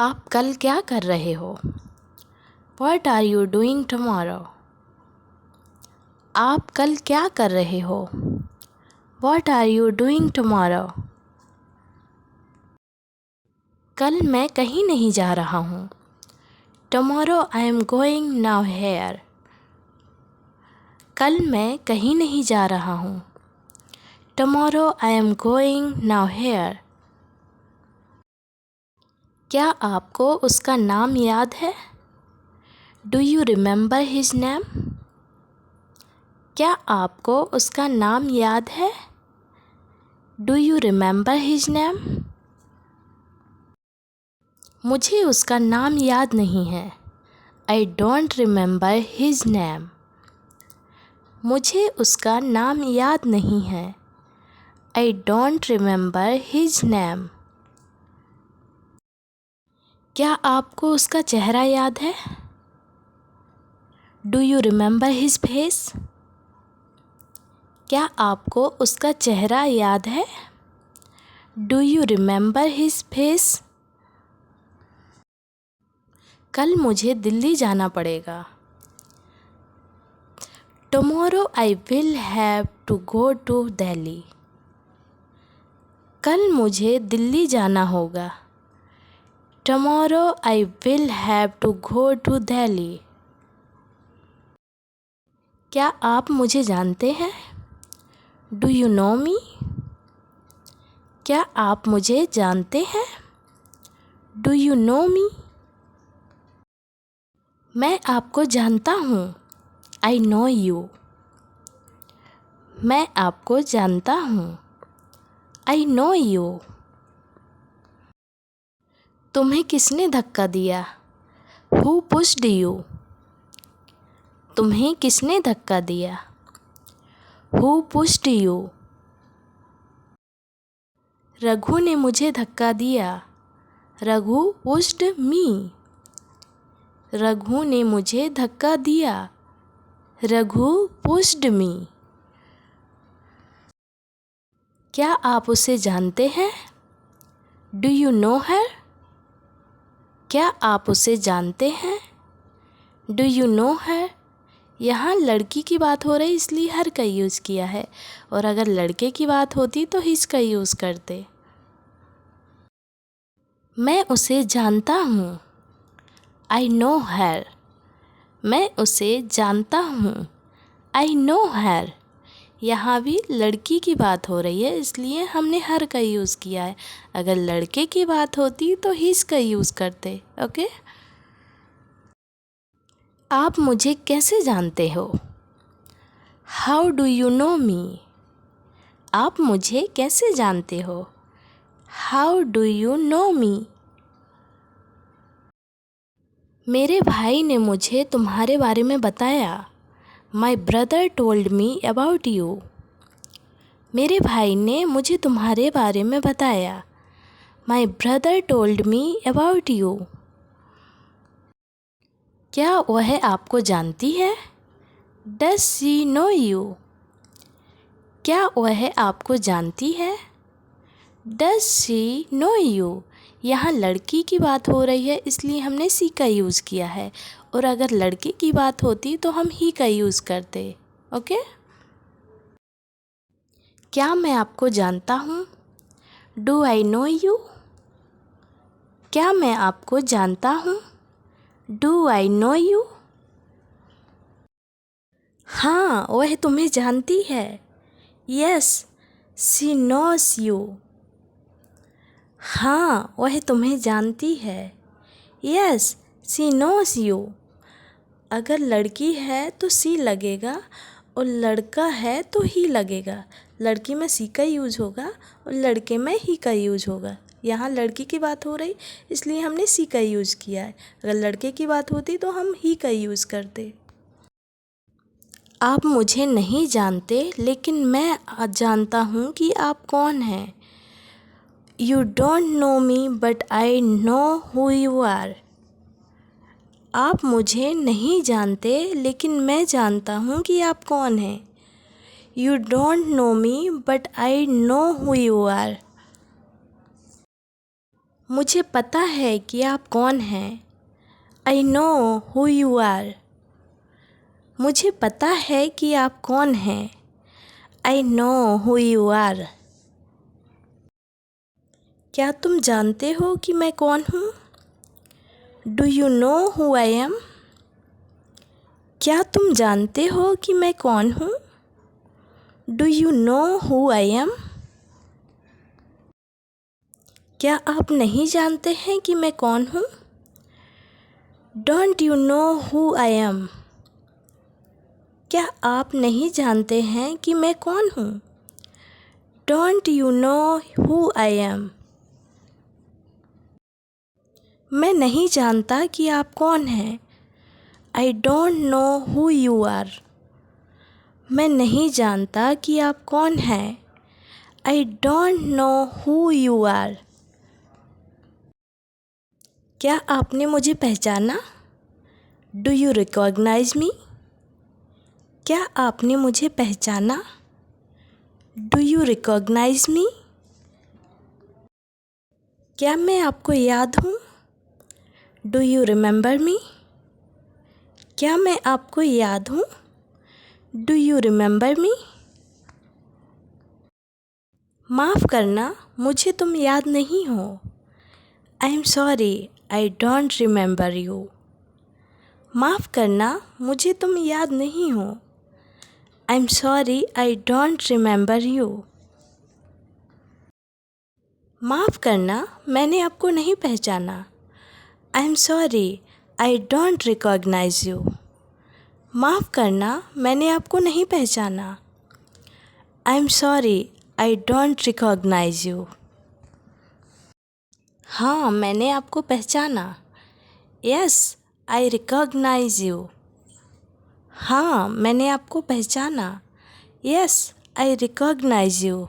आप कल क्या कर रहे हो? What are you doing tomorrow? आप कल क्या कर रहे हो? What are you doing tomorrow? कल मैं कहीं नहीं जा रहा हूँ. Tomorrow I am going nowhere. कल मैं कहीं नहीं जा रहा हूँ. Tomorrow I am going nowhere. क्या आपको उसका नाम याद है? Do you remember his name? क्या आपको उसका नाम याद है? Do you remember his name? मुझे उसका नाम याद नहीं है. I don't remember his name. मुझे उसका नाम याद नहीं है. I don't remember his name. क्या आपको उसका चेहरा याद है? Do you remember his face? क्या आपको उसका चेहरा याद है? Do you remember his face? कल मुझे दिल्ली जाना पड़ेगा. Tomorrow I will have to go to Delhi. कल मुझे दिल्ली जाना होगा. Tomorrow I will have to go to Delhi. क्या आप मुझे जानते हैं? Do you know me? क्या आप मुझे जानते हैं? Do you know me? मैं आपको जानता हूँ. I know you. मैं आपको जानता हूँ. I know you. तुम्हें किसने धक्का दिया? Who pushed you? तुम्हें किसने धक्का दिया? Who pushed you? रघु ने मुझे धक्का दिया. Raghu pushed me. रघु ने मुझे धक्का दिया. Raghu pushed me. क्या आप उसे जानते हैं? Do you know her? क्या आप उसे जानते हैं? Do you know her? यहाँ लड़की की बात हो रही इसलिए हर का यूज़ किया है और अगर लड़के की बात होती तो हिज का यूज़ करते. मैं उसे जानता हूँ. I know her. मैं उसे जानता हूँ. I know her. यहाँ भी लड़की की बात हो रही है इसलिए हमने हर का यूज़ किया है. अगर लड़के की बात होती तो हिज का यूज़ करते. ओके. आप मुझे कैसे जानते हो? How do you know me? आप मुझे कैसे जानते हो? How do you know me? मेरे भाई ने मुझे तुम्हारे बारे में बताया. My brother told me about you. मेरे भाई ने मुझे तुम्हारे बारे में बताया. My brother told me about you. क्या वह आपको जानती है? Does she know you? क्या वह आपको जानती है? Does she know you? यहाँ लड़की की बात हो रही है इसलिए हमने सी का यूज़ किया है और अगर लड़के की बात होती तो हम ही का यूज़ करते. ओके. क्या मैं आपको जानता हूँ? Do I know you? क्या मैं आपको जानता हूँ? Do I know you? हाँ वह तुम्हें जानती है. Yes, she knows you. हाँ वह तुम्हें जानती है. Yes, she knows you. अगर लड़की है तो सी लगेगा और लड़का है तो ही लगेगा. लड़की में सी का यूज़ होगा और लड़के में ही का यूज़ होगा. यहाँ लड़की की बात हो रही इसलिए हमने सी का यूज़ किया है. अगर लड़के की बात होती तो हम ही का यूज़ करते. आप मुझे नहीं जानते लेकिन मैं जानता हूँ कि आप कौन हैं. You don't know me but I know who you are. आप मुझे नहीं जानते लेकिन मैं जानता हूँ कि आप कौन हैं. You don't know me but I know who you are. मुझे पता है कि आप कौन हैं। I know who you are. मुझे पता है कि आप कौन हैं। I know who you are. क्या तुम जानते हो कि मैं कौन हूँ? Do you know who I am? क्या तुम जानते हो कि मैं कौन हूँ? Do you know who I am? क्या आप नहीं जानते हैं कि मैं कौन हूँ? Don't you know who I am? क्या आप नहीं जानते हैं कि मैं कौन हूँ? Don't you know who I am? मैं नहीं जानता कि आप कौन हैं। I don't know who you are. मैं नहीं जानता कि आप कौन हैं। I don't know who you are. क्या आपने मुझे पहचाना? Do you recognise me? क्या आपने मुझे पहचाना? Do you recognise me? क्या मैं आपको याद हूँ? Do you remember me? क्या मैं आपको याद हूँ? Do you remember me? माफ़ करना, मुझे तुम याद नहीं हो। I am sorry, I don't remember you. माफ़ करना, मुझे तुम याद नहीं हो। I am sorry, I don't remember you. माफ़ करना, मैंने आपको नहीं पहचाना। I am sorry, I don't recognise you. माफ़ करना, मैंने आपको नहीं पहचाना। I am sorry, I don't recognise you. हाँ, मैंने आपको पहचाना। Yes, I recognise you. हाँ, मैंने आपको पहचाना। Yes, I recognise you.